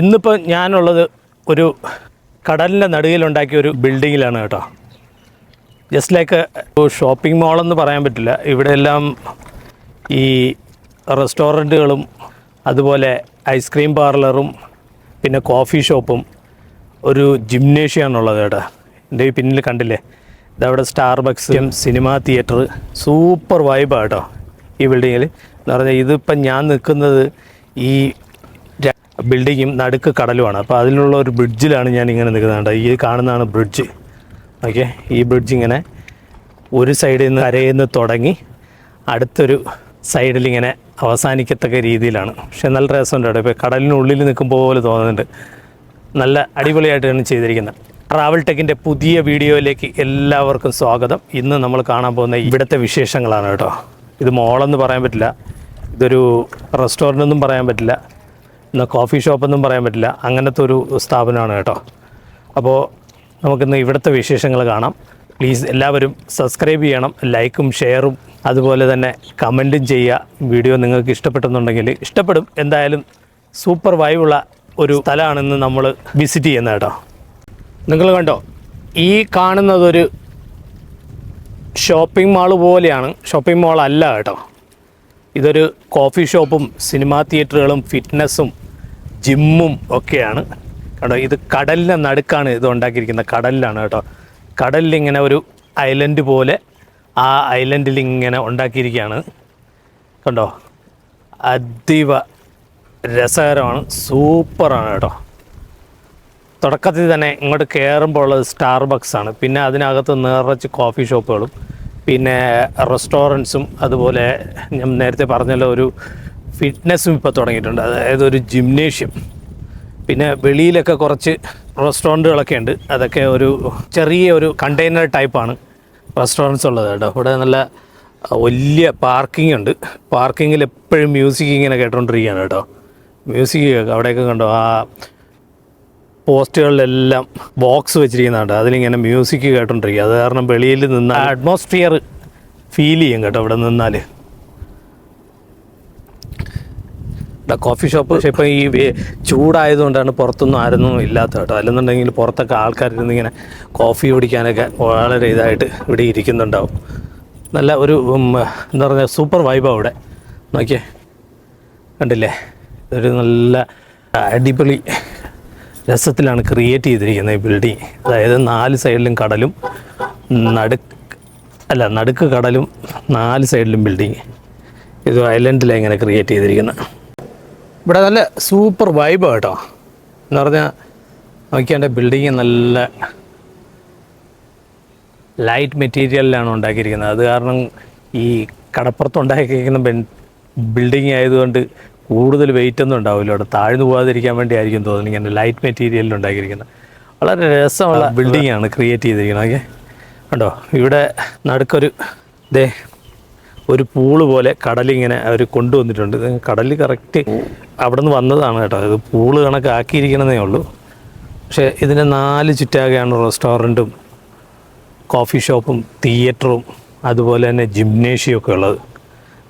ഇന്നിപ്പോൾ ഞാനുള്ളത് ഒരു കടലിൻ്റെ നടുവിലുണ്ടാക്കിയ ഒരു ബിൽഡിങ്ങിലാണ് കേട്ടോ. ജസ്റ്റ് ലൈക്ക് ഷോപ്പിംഗ് മാളെന്ന് പറയാൻ പറ്റില്ല. ഇവിടെ എല്ലാം ഈ റെസ്റ്റോറൻറ്റുകളും അതുപോലെ ഐസ്ക്രീം പാർലറും പിന്നെ കോഫി ഷോപ്പും ഒരു ജിംനേഷ്യമാണുള്ളത് കേട്ടോ. എൻ്റെ ഈ പിന്നിൽ കണ്ടില്ലേ, ഇതവിടെ സ്റ്റാർബക്സ്, സിനിമാ തിയേറ്റർ, സൂപ്പർ വൈബാണ് കേട്ടോ ഈ ബിൽഡിങ്ങിൽ. എന്ന് പറഞ്ഞാൽ ഇതിപ്പം ഞാൻ നിൽക്കുന്നത് ഈ ബിൽഡിങ്ങും നടുക്ക് കടലുമാണ്. അപ്പോൾ അതിലുള്ള ഒരു ബ്രിഡ്ജിലാണ് ഞാൻ ഇങ്ങനെ നിൽക്കുന്നത്. ഈ കാണുന്നതാണ് ബ്രിഡ്ജ്. ഓക്കെ, ഈ ബ്രിഡ്ജ് ഇങ്ങനെ ഒരു സൈഡിൽ നിന്ന് കരയിൽ നിന്ന് തുടങ്ങി അടുത്തൊരു സൈഡിൽ ഇങ്ങനെ അവസാനിക്കത്തക്ക രീതിയിലാണ്. പക്ഷേ നല്ല രസമുണ്ട് കേട്ടോ. ഇപ്പോൾ കടലിനുള്ളിൽ നിൽക്കുമ്പോൾ പോലെ തോന്നുന്നുണ്ട്. നല്ല അടിപൊളിയായിട്ടാണ് ചെയ്തിരിക്കുന്നത്. ട്രാവൽ ടെക്കിൻ്റെ പുതിയ വീഡിയോയിലേക്ക് എല്ലാവർക്കും സ്വാഗതം. ഇന്ന് നമ്മൾ കാണാൻ പോകുന്ന ഇവിടുത്തെ വിശേഷങ്ങളാണ് കേട്ടോ. ഇത് മോളെന്ന് പറയാൻ പറ്റില്ല, ഇതൊരു റെസ്റ്റോറൻ്റ് ഒന്നും പറയാൻ പറ്റില്ല, എന്നാൽ കോഫി ഷോപ്പൊന്നും പറയാൻ പറ്റില്ല. അങ്ങനത്തെ ഒരു സ്ഥാപനമാണ് കേട്ടോ. അപ്പോൾ നമുക്കിന്ന് ഇവിടുത്തെ വിശേഷങ്ങൾ കാണാം. പ്ലീസ് എല്ലാവരും സബ്സ്ക്രൈബ് ചെയ്യണം, ലൈക്കും ഷെയറും അതുപോലെ തന്നെ കമൻറ്റും ചെയ്യുക. വീഡിയോ നിങ്ങൾക്ക് ഇഷ്ടപ്പെട്ടെന്നുണ്ടെങ്കിൽ ഇഷ്ടപ്പെടും. എന്തായാലും സൂപ്പർ വൈബുള്ള ഒരു സ്ഥലമാണെന്ന് നമ്മൾ വിസിറ്റ് ചെയ്യുന്നത് കേട്ടോ. നിങ്ങൾ കണ്ടോ, ഈ കാണുന്നതൊരു ഷോപ്പിംഗ് മാൾ പോലെയാണ്. ഷോപ്പിംഗ് മാൾ അല്ല കേട്ടോ. ഇതൊരു കോഫി ഷോപ്പും സിനിമാ തിയേറ്ററുകളും ഫിറ്റ്നസ്സും ജിമ്മും ഒക്കെയാണ് കേട്ടോ. ഇത് കടലിൻ്റെ നടുക്കാണ് ഇത് ഉണ്ടാക്കിയിരിക്കുന്നത്. കടലിലാണ് കേട്ടോ. കടലിലിങ്ങനെ ഒരു ഐലൻഡ് പോലെ ആ ഐലൻഡിൽ ഇങ്ങനെ ഉണ്ടാക്കിയിരിക്കുകയാണ് കണ്ടോ. അതീവ രസകരമാണ്, സൂപ്പറാണ് കേട്ടോ. തുടക്കത്തിൽ തന്നെ ഇങ്ങോട്ട് കയറുമ്പോൾ ഉള്ളത് സ്റ്റാർബക്സ് ആണ്. പിന്നെ അതിനകത്ത് നിറച്ച് കോഫി ഷോപ്പുകളും പിന്നെ റെസ്റ്റോറൻറ്റ്സും അതുപോലെ ഞാൻ നേരത്തെ പറഞ്ഞല്ലോ ഒരു ഫിറ്റ്നസ്സും ഇപ്പോൾ തുടങ്ങിയിട്ടുണ്ട്. അതായത് ഒരു ജിംനേഷ്യം. പിന്നെ വെളിയിലൊക്കെ കുറച്ച് റെസ്റ്റോറൻറ്റുകളൊക്കെ ഉണ്ട്. അതൊക്കെ ഒരു ചെറിയ ഒരു കണ്ടെയ്നർ ടൈപ്പാണ് റെസ്റ്റോറൻറ്റ്സ് ഉള്ളത് കേട്ടോ. ഇവിടെ നല്ല വലിയ പാർക്കിംഗ് ഉണ്ട്. പാർക്കിങ്ങിൽ എപ്പോഴും മ്യൂസിക് ഇങ്ങനെ കേട്ടോണ്ടിരിക്കുകയാണ് കേട്ടോ. മ്യൂസിക് അവിടെയൊക്കെ കണ്ടോ, ആ പോസ്റ്റുകളിലെല്ലാം ബോക്സ് വെച്ചിരിക്കുന്നുണ്ട്, അതിലിങ്ങനെ മ്യൂസിക് കേട്ടോണ്ടിരിക്കുക. അത് കാരണം വെളിയിൽ നിന്ന് അറ്റ്മോസ്ഫിയർ ഫീൽ ചെയ്യും കേട്ടോ ഇവിടെ നിന്നാൽ. കോഫി ഷോപ്പ് പക്ഷേ ഇപ്പോൾ ഈ ചൂടായതുകൊണ്ടാണ് പുറത്തൊന്നും ആരൊന്നും ഇല്ലാത്ത കേട്ടോ. അല്ലെന്നുണ്ടെങ്കിൽ പുറത്തൊക്കെ ആൾക്കാരിരുന്ന് ഇങ്ങനെ കോഫി കുടിക്കാനൊക്കെ വളരെ ഇതായിട്ട് ഇവിടെ ഇരിക്കുന്നുണ്ടാവും. നല്ല ഒരു എന്താ പറയുക, സൂപ്പർ വൈബാണ് ഇവിടെ. നോക്കിയേ, കണ്ടില്ലേ, ഒരു നല്ല അടിപൊളി രസത്തിലാണ് ക്രിയേറ്റ് ചെയ്തിരിക്കുന്നത് ഈ ബിൽഡിങ്. അതായത് 4 സൈഡിലും കടലും നടുക്ക് കടലും 4 സൈഡിലും ബിൽഡിങ്. ഇത് ഐലൻഡിലാണ് ഇങ്ങനെ ക്രിയേറ്റ് ചെയ്തിരിക്കുന്നത്. ഇവിടെ നല്ല സൂപ്പർ വൈബ് കേട്ടോ. എന്ന് പറഞ്ഞാൽ നോക്കിയാൽ ബിൽഡിങ് നല്ല ലൈറ്റ് മെറ്റീരിയലിലാണ് ഉണ്ടാക്കിയിരിക്കുന്നത്. അത് കാരണം ഈ കടപ്പുറത്ത് ഉണ്ടാക്കിയിരിക്കുന്ന ബിൽഡിങ് ആയതുകൊണ്ട് കൂടുതൽ വെയിറ്റ് ഒന്നും ഉണ്ടാവില്ല. അവിടെ താഴ്ന്നു പോകാതിരിക്കാൻ വേണ്ടി ആയിരിക്കും തോന്നുന്നു ഇങ്ങനെ ലൈറ്റ് മെറ്റീരിയലിൽ ഉണ്ടാക്കിയിരിക്കുന്നത്. വളരെ രസമുള്ള ബിൽഡിങ്ങാണ് ക്രിയേറ്റ് ചെയ്തിരിക്കുന്നത്. ഓക്കെ കണ്ടോ, ഇവിടെ നടുക്കൊരു ഒരു പൂള് പോലെ കടലിങ്ങനെ അവർ കൊണ്ടുവന്നിട്ടുണ്ട്. കടൽ കറക്റ്റ് അവിടെ നിന്ന് വന്നതാണ് കേട്ടോ. ഇത് പൂള് കണക്കാക്കിയിരിക്കണമെന്നേ ഉള്ളൂ. പക്ഷേ ഇതിന് 4 ചുറ്റാകെയാണ് റെസ്റ്റോറൻറ്റും കോഫി ഷോപ്പും തിയേറ്ററും അതുപോലെ തന്നെ ജിംനേഷ്യം ഒക്കെ ഉള്ളത്.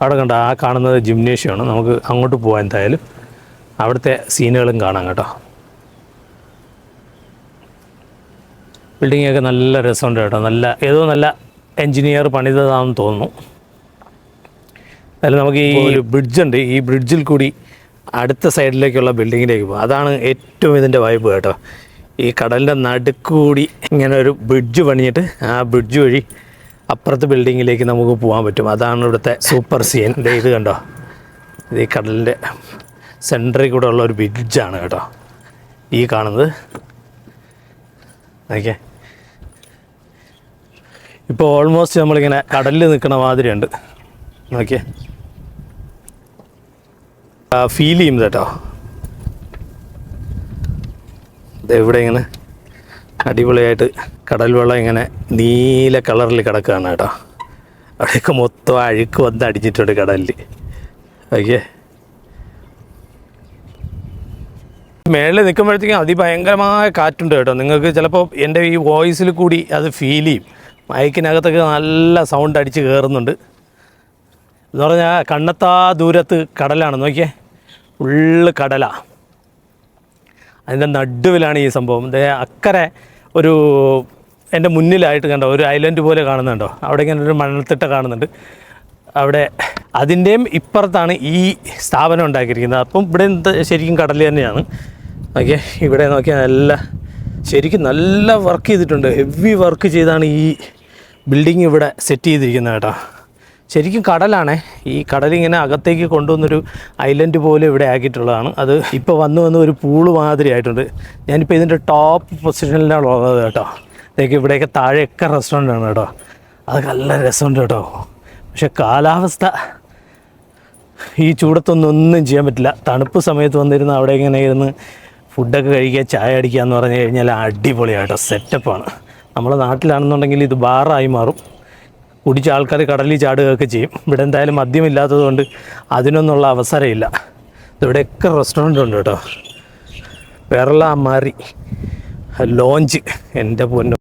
അവിടെ കണ്ടോ, ആ കാണുന്നത് ജിംനേഷ്യമാണ്. നമുക്ക് അങ്ങോട്ട് പോകാൻ എന്തായാലും അവിടുത്തെ സീനുകളും കാണാം കേട്ടോ. ബിൽഡിങ്ങൊക്കെ നല്ല രസമുണ്ട് കേട്ടോ. നല്ല എൻജിനീയർ പണിതതാണെന്ന് തോന്നുന്നു. അതിൽ നമുക്ക് ഈ ഒരു ബ്രിഡ്ജുണ്ട്. ഈ ബ്രിഡ്ജിൽ കൂടി അടുത്ത സൈഡിലേക്കുള്ള ബിൽഡിങ്ങിലേക്ക് പോകും. അതാണ് ഏറ്റവും ഇതിൻ്റെ വൈബ് കേട്ടോ. ഈ കടലിൻ്റെ നടുക്കൂടി ഇങ്ങനെ ഒരു ബ്രിഡ്ജ് പണിഞ്ഞിട്ട് ആ ബ്രിഡ്ജ് വഴി അപ്പുറത്തെ ബിൽഡിങ്ങിലേക്ക് നമുക്ക് പോകാൻ പറ്റും. അതാണ് ഇവിടുത്തെ സൂപ്പർ സീൻ. ഇത് കണ്ടോ, ഇത് ഈ കടലിൻ്റെ സെൻറ്ററിൽ കൂടെ ഉള്ള ഒരു ബ്രിഡ്ജാണ് കേട്ടോ ഈ കാണുന്നത്. ഓക്കെ, ഇപ്പോൾ ഓൾമോസ്റ്റ് നമ്മളിങ്ങനെ കടലിൽ നിൽക്കണ മാതിരിയുണ്ട്. ഓക്കെ, ഫീൽ ചെയ്യും കേട്ടോ. ഇവിടെ ഇങ്ങനെ അടിപൊളിയായിട്ട് കടൽ വെള്ളം ഇങ്ങനെ നീല കളറിൽ കിടക്കുകയാണ് കേട്ടോ. അവിടെയൊക്കെ മൊത്തം അഴുക്ക് വന്ന് അടിച്ചിട്ടുണ്ട് കടലിൽ. ഓക്കെ, മേളിൽ നിൽക്കുമ്പോഴത്തേക്കും അതിഭയങ്കരമായ കാറ്റുണ്ട് കേട്ടോ. നിങ്ങൾക്ക് ചിലപ്പോൾ എൻ്റെ ഈ വോയിസിൽ കൂടി അത് ഫീൽ ചെയ്യും. മൈക്കിനകത്തൊക്കെ നല്ല സൗണ്ട് അടിച്ച് കയറുന്നുണ്ട്. എന്ന് പറഞ്ഞാൽ കണ്ണെത്താ ദൂരത്ത് കടലാണ്. നോക്കിയേ, ഫുള്ള് കടലാണ്. അതിൻ്റെ നടുവിലാണ് ഈ സംഭവം. അക്കരെ ഒരു എൻ്റെ മുന്നിലായിട്ട് കണ്ടോ ഒരു ഐലൻഡ് പോലെ കാണുന്നുണ്ടോ, അവിടെ ഇങ്ങനെ ഒരു മണൽത്തിട്ട കാണുന്നുണ്ട്. അവിടെ അതിൻ്റെയും ഇപ്പുറത്താണ് ഈ സ്ഥാപനം ഉണ്ടാക്കിയിരിക്കുന്നത്. അപ്പം ഇവിടെ ശരിക്കും കടൽ തന്നെയാണ്. ഓക്കെ, ഇവിടെ നോക്കിയാൽ ശരിക്കും നല്ല വർക്ക് ചെയ്തിട്ടുണ്ട്. ഹെവി വർക്ക് ചെയ്താണ് ഈ ബിൽഡിംഗ് ഇവിടെ സെറ്റ് ചെയ്തിരിക്കുന്നത് കേട്ടോ. ശരിക്കും കടലാണേ. ഈ കടലിങ്ങനെ അകത്തേക്ക് കൊണ്ടുവന്നൊരു ഐലൻഡ് പോലെ ഇവിടെ ആക്കിയിട്ടുള്ളതാണ്. അത് ഇപ്പോൾ വന്ന് ഒരു പൂള് മാതിരി ആയിട്ടുണ്ട്. ഞാനിപ്പോൾ ഇതിൻ്റെ ടോപ്പ് പൊസിഷനിലാണ് ഉള്ളത് കേട്ടോ. ഇതൊക്കെ ഇവിടെയൊക്കെ താഴെയൊക്കെ റെസ്റ്റോറൻ്റാണ് കേട്ടോ. അത് നല്ല രസമുണ്ട് കേട്ടോ. പക്ഷെ കാലാവസ്ഥ ഈ ചൂടത്തൊന്നും ചെയ്യാൻ പറ്റില്ല. തണുപ്പ് സമയത്ത് വന്നിരുന്ന് അവിടെ ഇങ്ങനെ ഇരുന്ന് ഫുഡൊക്കെ കഴിക്കുക, ചായ അടിക്കുക എന്ന് പറഞ്ഞു കഴിഞ്ഞാൽ അടിപൊളിയായിട്ടോ, സെറ്റപ്പാണ്. നമ്മുടെ നാട്ടിലാണെന്നുണ്ടെങ്കിൽ ഇത് ബാറായി മാറും. കുടിച്ച ആൾക്കാർ കടലിൽ ചാടുകയൊക്കെ ചെയ്യും. ഇവിടെ എന്തായാലും മദ്യമില്ലാത്തത് കൊണ്ട് അതിനൊന്നുള്ള അവസരമില്ല. ഇവിടെയൊക്കെ റെസ്റ്റോറൻ്റ് ഉണ്ട് കേട്ടോ. പെർള മാറി ലോഞ്ച്, എൻ്റെ പൊന്നു.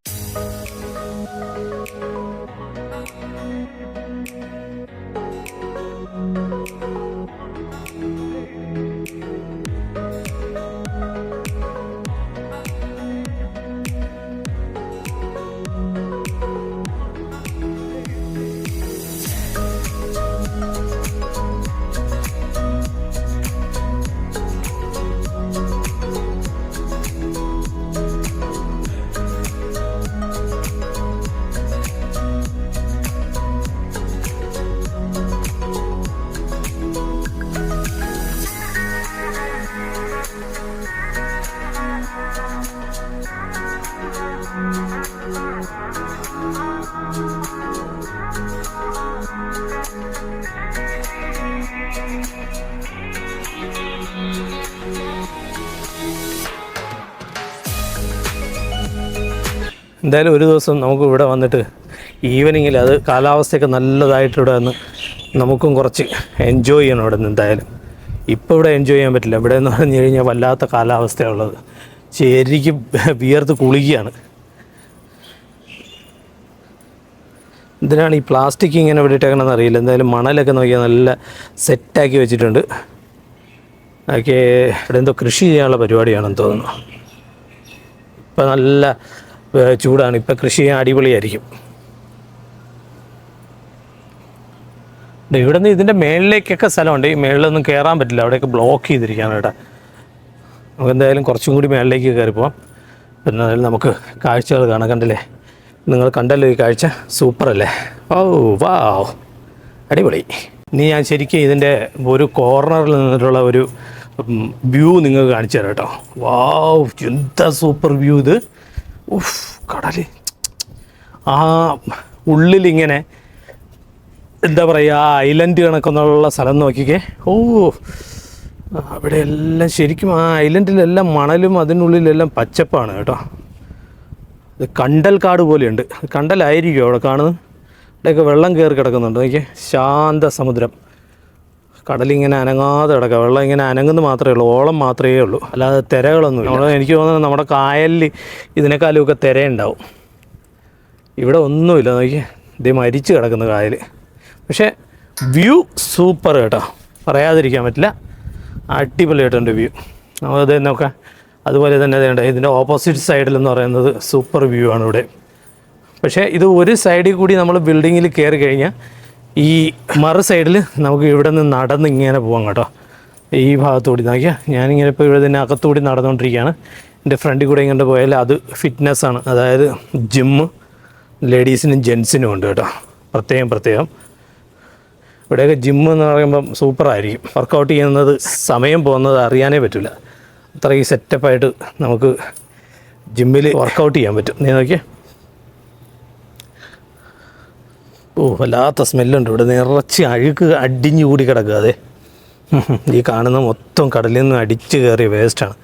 എന്തായാലും ഒരു ദിവസം നമുക്ക് ഇവിടെ വന്നിട്ട് ഈവനിങ്ങിൽ അത് കാലാവസ്ഥയൊക്കെ നല്ലതായിട്ട് ഇവിടെ വന്ന് നമുക്കും കുറച്ച് എൻജോയ് ചെയ്യണം ഇവിടെ നിന്ന്. എന്തായാലും ഇപ്പോൾ ഇവിടെ എൻജോയ് ചെയ്യാൻ പറ്റില്ല. ഇവിടെ എന്ന് പറഞ്ഞു കഴിഞ്ഞാൽ വല്ലാത്ത കാലാവസ്ഥയുള്ളത്. ശരിക്കും വിയർത്ത് കുളിക്കുകയാണ്. എന്തിനാണ് ഈ പ്ലാസ്റ്റിക് ഇങ്ങനെ ഇവിടെ ഇട്ടേക്കണമെന്ന് അറിയില്ല. എന്തായാലും മണലൊക്കെ നോക്കിയാൽ നല്ല സെറ്റാക്കി വെച്ചിട്ടുണ്ട്. അതൊക്കെ ഇവിടെ എന്തോ കൃഷി ചെയ്യാനുള്ള പരിപാടിയാണെന്ന് തോന്നുന്നു. ഇപ്പം നല്ല ചൂടാണ്. ഇപ്പം കൃഷി ചെയ്യാൻ അടിപൊളിയായിരിക്കും. ഇവിടെ നിന്ന് ഇതിൻ്റെ മേളിലേക്കൊക്കെ സ്ഥലമുണ്ട്. ഈ മേളിലൊന്നും കയറാൻ പറ്റില്ല, അവിടെയൊക്കെ ബ്ലോക്ക് ചെയ്തിരിക്കുകയാണ് കേട്ടോ. നമുക്ക് എന്തായാലും കുറച്ചും കൂടി മേളിലേക്ക് കയറി പോവാം. എന്നാലും നമുക്ക് കാഴ്ചകൾ കാണാം. കണ്ടില്ലേ, നിങ്ങൾ കണ്ടല്ലോ ഈ കാഴ്ച, സൂപ്പറല്ലേ? ഓ വാവ്, അടിപൊളി. ഇനി ഞാൻ ശരിക്കും ഇതിൻ്റെ ഒരു കോർണറിൽ നിന്നിട്ടുള്ള ഒരു വ്യൂ നിങ്ങൾക്ക് കാണിച്ചു തരാം കേട്ടോ. വാവ്, എന്താ സൂപ്പർ വ്യൂ ഇത്. ഉഫ്, കടൽ ആ ഉള്ളിലിങ്ങനെ എന്താ പറയുക, ഐലൻഡ് കണക്കൊന്നുള്ള സ്ഥലം നോക്കിക്കേ. ഓ, അവിടെ എല്ലാം ശരിക്കും ആ ഐലൻഡിലെല്ലാം മണലും അതിനുള്ളിലെല്ലാം പച്ചപ്പാണ് കേട്ടോ. ഇത് കണ്ടൽ കാട് പോലെയുണ്ട്. കണ്ടലായിരിക്കും അവിടെ കാണുന്നത്. ഇവിടെയൊക്കെ വെള്ളം കയറി കിടക്കുന്നുണ്ട്. നോക്കിയേ, ശാന്ത സമുദ്രം. കടലിങ്ങനെ അനങ്ങാതെ കിടക്കുക. വെള്ളം ഇങ്ങനെ അനങ്ങുന്ന മാത്രമേ ഉള്ളൂ, ഓളം മാത്രമേ ഉള്ളൂ, അല്ലാതെ തിരകളൊന്നും. എനിക്ക് തോന്നുന്നത് നമ്മുടെ കായലിൽ ഇതിനേക്കാളുമൊക്കെ തിരയുണ്ടാവും. ഇവിടെ ഒന്നുമില്ല. നോക്കിയേ, ഇത് മരിച്ച് കിടക്കുന്ന കായൽ. പക്ഷേ വ്യൂ സൂപ്പർ കേട്ടോ, പറയാതിരിക്കാൻ പറ്റില്ല. അടിപൊളിയായിട്ടുണ്ട് വ്യൂ. നമുക്കത് നോക്കാം. അതുപോലെ തന്നെ ഇതിൻ്റെ ഓപ്പോസിറ്റ് സൈഡിലെന്ന് പറയുന്നത് സൂപ്പർ വ്യൂ ആണ് ഇവിടെ. പക്ഷേ ഇത് ഒരു സൈഡിൽ കൂടി നമ്മൾ ബിൽഡിങ്ങിൽ കയറി കഴിഞ്ഞാൽ ഈ മറു സൈഡിൽ നമുക്ക് ഇവിടെ നിന്ന് നടന്ന് ഇങ്ങനെ പോകാം കേട്ടോ. ഈ ഭാഗത്തുകൂടി നോക്കിയാൽ ഞാനിങ്ങനെ ഇപ്പോൾ ഇവിടെ തന്നെ അകത്തുകൂടി നടന്നുകൊണ്ടിരിക്കുകയാണ്. എൻ്റെ ഫ്രണ്ടിൽ കൂടെ ഇങ്ങോട്ട് പോയാൽ അത് ഫിറ്റ്നസ്സാണ്, അതായത് ജിമ്മ് ലേഡീസിനും ജെൻസിനും ഉണ്ട് കേട്ടോ. പ്രത്യേകം ഇവിടെയൊക്കെ ജിമ്മ് എന്ന് പറയുമ്പം സൂപ്പറായിരിക്കും. വർക്കൗട്ട് ചെയ്യുന്നത് സമയം പോകുന്നത് അറിയാനേ പറ്റില്ല. അത്രയും സെറ്റപ്പായിട്ട് നമുക്ക് ജിമ്മിൽ വർക്കൗട്ട് ചെയ്യാൻ പറ്റും. നീ നോക്കിയേ, ഓ വല്ലാത്ത സ്മെല്ലുണ്ട് ഇവിടെ. നിറച്ച് അഴുക്ക് അടിഞ്ഞു കൂടി കിടക്കുക. അതെ, ഈ കാണുന്ന മൊത്തം കടലിൽ നിന്ന് അടിച്ച് കയറിയ വേസ്റ്റാണ്.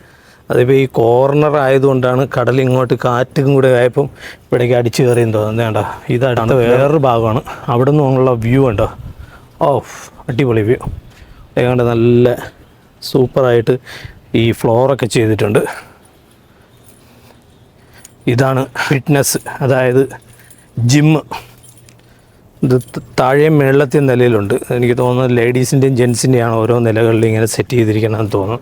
അതിപ്പോൾ ഈ കോർണർ ആയതുകൊണ്ടാണ് കടൽ ഇങ്ങോട്ട് കാറ്റും കൂടെ ആയപ്പം ഇവിടേക്ക് അടിച്ച് കയറിയെന്ന് തോന്നുന്നത്. വേണ്ട, ഇതാണ് വേറൊരു ഭാഗമാണ്. അവിടെ നിന്നുള്ള വ്യൂ ഉണ്ടോ? ഓ, അടിപൊളി വ്യൂ. ഏതാണ്ട് നല്ല സൂപ്പറായിട്ട് ഈ ഫ്ലോറൊക്കെ ചെയ്തിട്ടുണ്ട്. ഇതാണ് ഫിറ്റ്നസ്, അതായത് ജിമ്മ്. ഇത് താഴെയും മേളത്തെയും നിലയിലുണ്ട്. എനിക്ക് തോന്നുന്നത് ലേഡീസിൻ്റെയും ജെൻസിൻ്റെയാണ് ഓരോ നിലകളിൽ ഇങ്ങനെ സെറ്റ് ചെയ്തിരിക്കണമെന്ന് തോന്നുന്നു.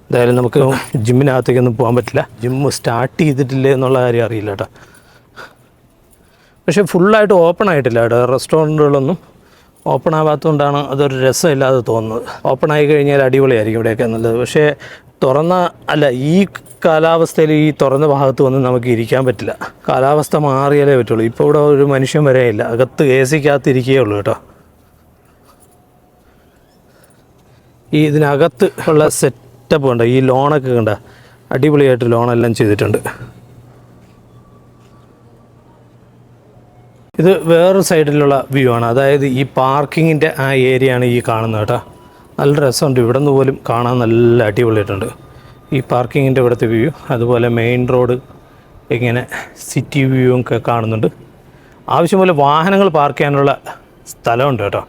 എന്തായാലും നമുക്ക് ജിമ്മിനകത്തേക്കൊന്നും പോകാൻ പറ്റില്ല. ജിമ്മ് സ്റ്റാർട്ട് ചെയ്തിട്ടില്ലേ എന്നുള്ള കാര്യം അറിയില്ല കേട്ടോ. പക്ഷേ ഫുള്ളായിട്ട് ഓപ്പൺ ആയിട്ടില്ല കേട്ടോ. റെസ്റ്റോറൻറ്റുകളൊന്നും ഓപ്പൺ ആവാത്തതുകൊണ്ടാണ് അതൊരു രസമില്ലാതെ തോന്നുന്നത്. ഓപ്പൺ ആയി കഴിഞ്ഞാൽ അടിപൊളിയായിരിക്കും ഇവിടെയൊക്കെ നല്ലത്. പക്ഷേ ഈ കാലാവസ്ഥയിൽ ഈ തുറന്ന ഭാഗത്ത് വന്ന് നമുക്ക് ഇരിക്കാൻ പറ്റില്ല. കാലാവസ്ഥ മാറിയാലേ പറ്റുള്ളൂ. ഇപ്പോൾ ഇവിടെ ഒരു മനുഷ്യൻ വരെ ഇല്ല. അകത്ത് AC-ക്കകത്ത് ഇരിക്കുകയുള്ളൂ കേട്ടോ. ഈ ഇതിനകത്ത് ഉള്ള സെറ്റപ്പ് ഉണ്ട്. ഈ ലോണൊക്കെ കണ്ട അടിപൊളിയായിട്ട് ലോണെല്ലാം ചെയ്തിട്ടുണ്ട്. ഇത് വേറൊരു സൈഡിലുള്ള വ്യൂ ആണ്. അതായത് ഈ പാർക്കിങ്ങിൻ്റെ ആ ഏരിയയാണ് ഈ കാണുന്നത് കേട്ടോ. നല്ല രസമുണ്ട്. ഇവിടെ നിന്ന് പോലും കാണാൻ നല്ല അടിപൊളിയായിട്ടുണ്ട് ഈ പാർക്കിങ്ങിൻ്റെ ഇവിടുത്തെ വ്യൂ. അതുപോലെ മെയിൻ റോഡ് ഇങ്ങനെ സിറ്റി വ്യൂ ഒക്കെ കാണുന്നുണ്ട്. ആവശ്യം പോലെ വാഹനങ്ങൾ പാർക്ക് ചെയ്യാനുള്ള സ്ഥലമുണ്ട് കേട്ടോ.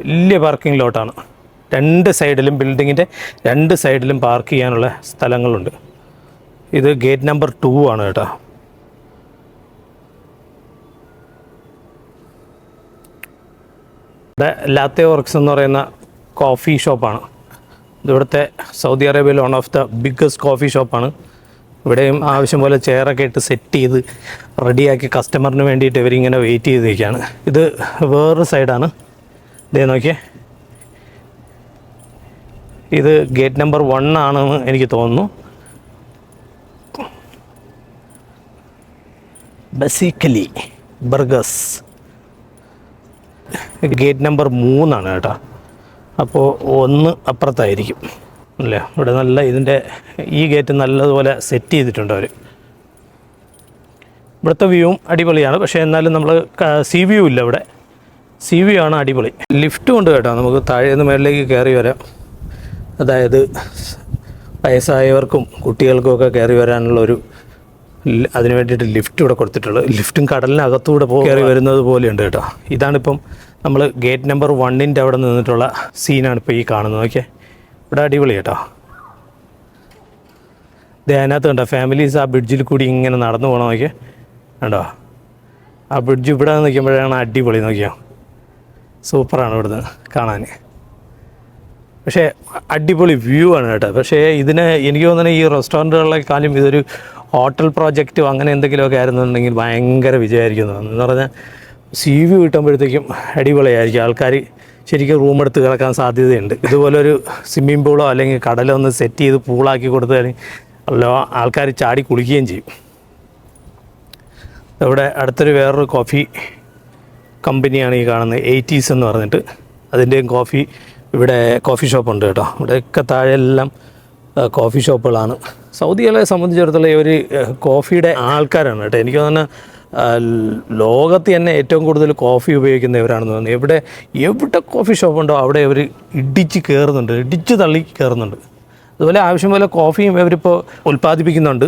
വലിയ പാർക്കിംഗ് ലോട്ടാണ്. രണ്ട് സൈഡിലും ബിൽഡിങ്ങിൻ്റെ രണ്ട് സൈഡിലും പാർക്ക് ചെയ്യാനുള്ള സ്ഥലങ്ങളുണ്ട്. ഇത് ഗേറ്റ് നമ്പർ 2 ആണ് കേട്ടോ. ഇവിടെ ലാത്തെ വർക്ക്സ് എന്ന് പറയുന്ന കോഫി ഷോപ്പാണ്. ഇതിവിടുത്തെ സൗദി അറേബ്യയിൽ one of the biggest coffee ഷോപ്പാണ്. ഇവിടെയും ആവശ്യം പോലെ ചെയറൊക്കെ ഇട്ട് സെറ്റ് ചെയ്ത് റെഡിയാക്കി കസ്റ്റമറിന് വേണ്ടിയിട്ട് ഇവരിങ്ങനെ വെയിറ്റ് ചെയ്തിരിക്കുകയാണ്. ഇത് വേറൊരു സൈഡാണ്. ഇതേ നോക്കിയേ, ഇത് ഗേറ്റ് നമ്പർ 1 ആണെന്ന് എനിക്ക് തോന്നുന്നു. ബസിക്കലി ബർഗേഴ്സ് ഗേറ്റ് നമ്പർ 3 ആണ് കേട്ടോ. അപ്പോൾ 1 അപ്പുറത്തായിരിക്കും അല്ലേ. ഇവിടെ നല്ല ഇതിൻ്റെ ഈ ഗേറ്റ് നല്ലതുപോലെ സെറ്റ് ചെയ്തിട്ടുണ്ട് അവർ. ഇവിടുത്തെ വ്യൂവും അടിപൊളിയാണ്. പക്ഷേ എന്നാലും നമ്മൾ സീ വ്യൂ ഇല്ല ഇവിടെ. സീ വ്യൂ ആണ് അടിപൊളി. ലിഫ്റ്റും ഉണ്ട് കേട്ടോ. നമുക്ക് താഴെ നിന്ന് മേളിലേക്ക് കയറി വരാം. അതായത് വയസ്സായവർക്കും കുട്ടികൾക്കുമൊക്കെ കയറി വരാനുള്ളൊരു അതിന് വേണ്ടിയിട്ട് ലിഫ്റ്റ് ഇവിടെ കൊടുത്തിട്ടുള്ളത്. ലിഫ്റ്റും കടലിനകത്തൂടെ കയറി വരുന്നത് പോലെയുണ്ട് കേട്ടോ. ഇതാണിപ്പം നമ്മൾ ഗേറ്റ് നമ്പർ 1 അവിടെ നിന്നിട്ടുള്ള സീനാണ് ഇപ്പോൾ ഈ കാണുന്നത്. നോക്കിയേ, ഇവിടെ അടിപൊളി കേട്ടോ. അതിനകത്ത് കണ്ടോ ഫാമിലീസ് ആ ബ്രിഡ്ജിൽ കൂടി ഇങ്ങനെ നടന്നു പോകണം. നോക്കിയേ കണ്ടോ, ആ ബ്രിഡ്ജ് ഇവിടെ നിൽക്കുമ്പോഴാണ് അടിപൊളി. നോക്കിയോ, സൂപ്പറാണ് ഇവിടുന്ന് കാണാൻ. പക്ഷേ അടിപൊളി വ്യൂ ആണ് കേട്ടോ. പക്ഷേ ഇതിന് എനിക്ക് തോന്നുന്നത് ഈ റെസ്റ്റോറൻറ്റുകളെക്കാളും ഇതൊരു ഹോട്ടൽ പ്രോജക്റ്റോ അങ്ങനെ എന്തെങ്കിലുമൊക്കെ ആയിരുന്നുണ്ടെങ്കിൽ ഭയങ്കര വിജയമായിരിക്കും. എന്ന് പറഞ്ഞാൽ സീ വ്യൂ കിട്ടുമ്പോഴത്തേക്കും അടിപൊളിയായിരിക്കും. ആൾക്കാർ ശരിക്കും റൂം എടുത്ത് കിടക്കാൻ സാധ്യതയുണ്ട്. ഇതുപോലൊരു സ്വിമ്മിംഗ് പൂളോ അല്ലെങ്കിൽ കടലോ ഒന്ന് സെറ്റ് ചെയ്ത് പൂളാക്കി കൊടുത്താൽ ആൾക്കാർ ചാടി കുളിക്കുകയും ചെയ്യും. ഇവിടെ അടുത്തൊരു വേറൊരു കോഫി കമ്പനിയാണ് ഈ കാണുന്നത്, 80s എന്ന് പറഞ്ഞിട്ട്. അതിൻ്റെയും ഇവിടെ കോഫി ഷോപ്പുണ്ട് കേട്ടോ. ഇവിടെയൊക്കെ താഴെയെല്ലാം കോഫി ഷോപ്പുകളാണ്. സൗദികളെ സംബന്ധിച്ചിടത്തോളം ഇവർ കോഫിയുടെ ആൾക്കാരാണ് കേട്ടോ. എനിക്ക് തോന്നുന്നു ലോകത്ത് തന്നെ ഏറ്റവും കൂടുതൽ കോഫി ഉപയോഗിക്കുന്നവരാണെന്ന് തോന്നുന്നു. എവിടെ കോഫി ഷോപ്പുണ്ടോ അവിടെ ഇവർ ഇടിച്ച് തള്ളി കയറുന്നുണ്ട്. അതുപോലെ ആവശ്യം പോലെ കോഫിയും ഇവരിപ്പോൾ ഉൽപ്പാദിപ്പിക്കുന്നുണ്ട്.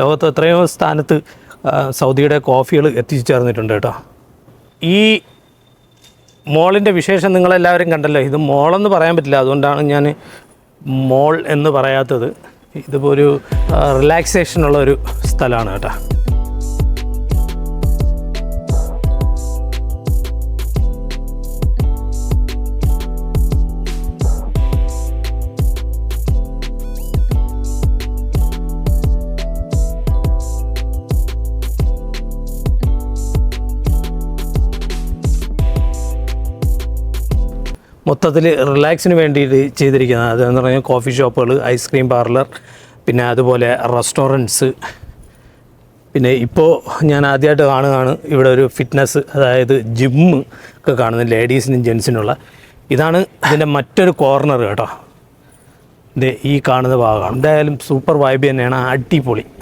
ലോകത്ത് എത്രയോ സ്ഥാനത്ത് സൗദിയുടെ കോഫികൾ എത്തിച്ചേർന്നിട്ടുണ്ട് കേട്ടോ. ഈ മോളിൻ്റെ വിശേഷം നിങ്ങളെല്ലാവരും കണ്ടല്ലോ. ഇത് മോളെന്ന് പറയാൻ പറ്റില്ല, അതുകൊണ്ടാണ് ഞാൻ മോൾ എന്ന് പറയാത്തത്. ഇതിപ്പോൾ ഒരു റിലാക്സേഷനുള്ള ഒരു സ്ഥലമാണ് കേട്ടോ. മൊത്തത്തിൽ റിലാക്സിന് വേണ്ടിയിട്ട് ചെയ്തിരിക്കുന്നത് അതെന്ന് പറഞ്ഞാൽ കോഫി ഷോപ്പുകൾ, ഐസ്ക്രീം പാർലർ, പിന്നെ അതുപോലെ റെസ്റ്റോറൻറ്റ്സ്. പിന്നെ ഇപ്പോൾ ഞാൻ ആദ്യമായിട്ട് കാണുകയാണ് ഇവിടെ ഒരു ഫിറ്റ്നസ്, അതായത് ജിമ്മ് ഒക്കെ കാണുന്നത് ലേഡീസിനും ജെൻസിനുള്ള. ഇതാണ് ഇതിൻ്റെ മറ്റൊരു കോർണർ കേട്ടോ. ഇത് ഈ കാണുന്ന ഭാഗമാണ്. എന്തായാലും സൂപ്പർ വൈബ് തന്നെയാണ്.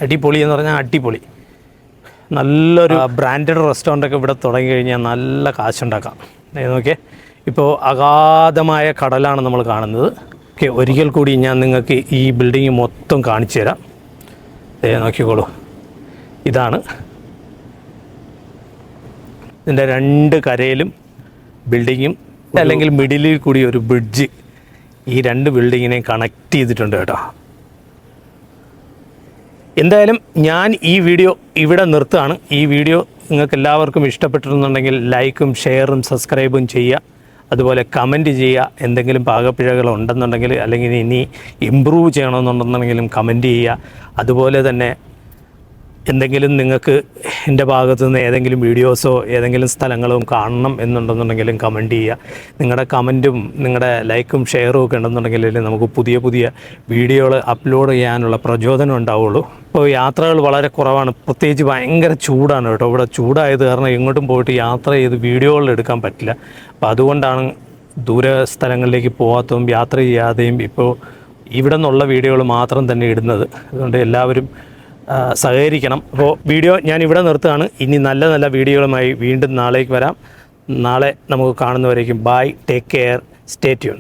അടിപൊളി എന്ന് പറഞ്ഞാൽ അടിപൊളി. നല്ലൊരു ബ്രാൻഡഡ് റെസ്റ്റോറൻ്റൊക്കെ ഇവിടെ തുടങ്ങി കഴിഞ്ഞാൽ നല്ല കാശുണ്ടാക്കാം. നോക്കിയേ, ഇപ്പോൾ അഗാധമായ കടലാണ് നമ്മൾ കാണുന്നത്. ഓക്കെ, ഒരിക്കൽ കൂടി ഞാൻ നിങ്ങൾക്ക് ഈ ബിൽഡിങ് മൊത്തം കാണിച്ചു തരാം. നോക്കിക്കോളൂ, ഇതാണ് ഇതിൻ്റെ രണ്ട് കരയിലും ബിൽഡിങ്ങും അല്ലെങ്കിൽ മിഡിലിൽ കൂടി ഒരു ബ്രിഡ്ജ് ഈ രണ്ട് ബിൽഡിങ്ങിനെ കണക്ട് ചെയ്തിട്ടുണ്ട് കേട്ടോ. എന്തായാലും ഞാൻ ഈ വീഡിയോ ഇവിടെ നിർത്തുകയാണ്. ഈ വീഡിയോ നിങ്ങൾക്ക് എല്ലാവർക്കും ഇഷ്ടപ്പെട്ടിരുന്നുണ്ടെങ്കിൽ ലൈക്കും ഷെയറും സബ്സ്ക്രൈബും ചെയ്യുക. അതുപോലെ കമൻറ്റ് ചെയ്യുക. എന്തെങ്കിലും പാകപ്പിഴകൾ ഉണ്ടെന്നുണ്ടെങ്കിൽ അല്ലെങ്കിൽ ഇനി ഇമ്പ്രൂവ് ചെയ്യണമെന്നുണ്ടെന്നുണ്ടെങ്കിലും കമൻറ്റ് ചെയ്യുക. അതുപോലെ തന്നെ എന്തെങ്കിലും നിങ്ങൾക്ക് എൻ്റെ ഭാഗത്തു നിന്ന് ഏതെങ്കിലും വീഡിയോസോ ഏതെങ്കിലും സ്ഥലങ്ങളും കാണണം എന്നുണ്ടെന്നുണ്ടെങ്കിലും കമൻറ്റ് ചെയ്യുക. നിങ്ങളുടെ കമൻറ്റും നിങ്ങളുടെ ലൈക്കും ഷെയറും ഒക്കെ ഉണ്ടെന്നുണ്ടെങ്കിൽ നമുക്ക് പുതിയ പുതിയ വീഡിയോകൾ അപ്ലോഡ് ചെയ്യാനുള്ള പ്രചോദനം ഉണ്ടാവുള്ളൂ. ഇപ്പോൾ യാത്രകൾ വളരെ കുറവാണ്, പ്രത്യേകിച്ച് ഭയങ്കര ചൂടാണ് കേട്ടോ. ഇവിടെ ചൂടായത് കാരണം എങ്ങോട്ടും പോയിട്ട് യാത്ര ചെയ്ത് വീഡിയോകൾ എടുക്കാൻ പറ്റില്ല. അപ്പോൾ അതുകൊണ്ടാണ് ദൂര സ്ഥലങ്ങളിലേക്ക് പോകാത്തതും യാത്ര ചെയ്യാതെയും ഇപ്പോൾ ഇവിടെ നിന്നുള്ള വീഡിയോകൾ മാത്രം തന്നെ ഇടുന്നത്. അതുകൊണ്ട് എല്ലാവരും സഹകരിക്കണം. അപ്പോൾ വീഡിയോ ഞാൻ ഇവിടെ നിർത്തുകയാണ്. ഇനി നല്ല നല്ല വീഡിയോകളുമായി വീണ്ടും നാളേക്ക് വരാം. നാളെ നമുക്ക് കാണുന്നവരേക്കും bye, take care, stay tune.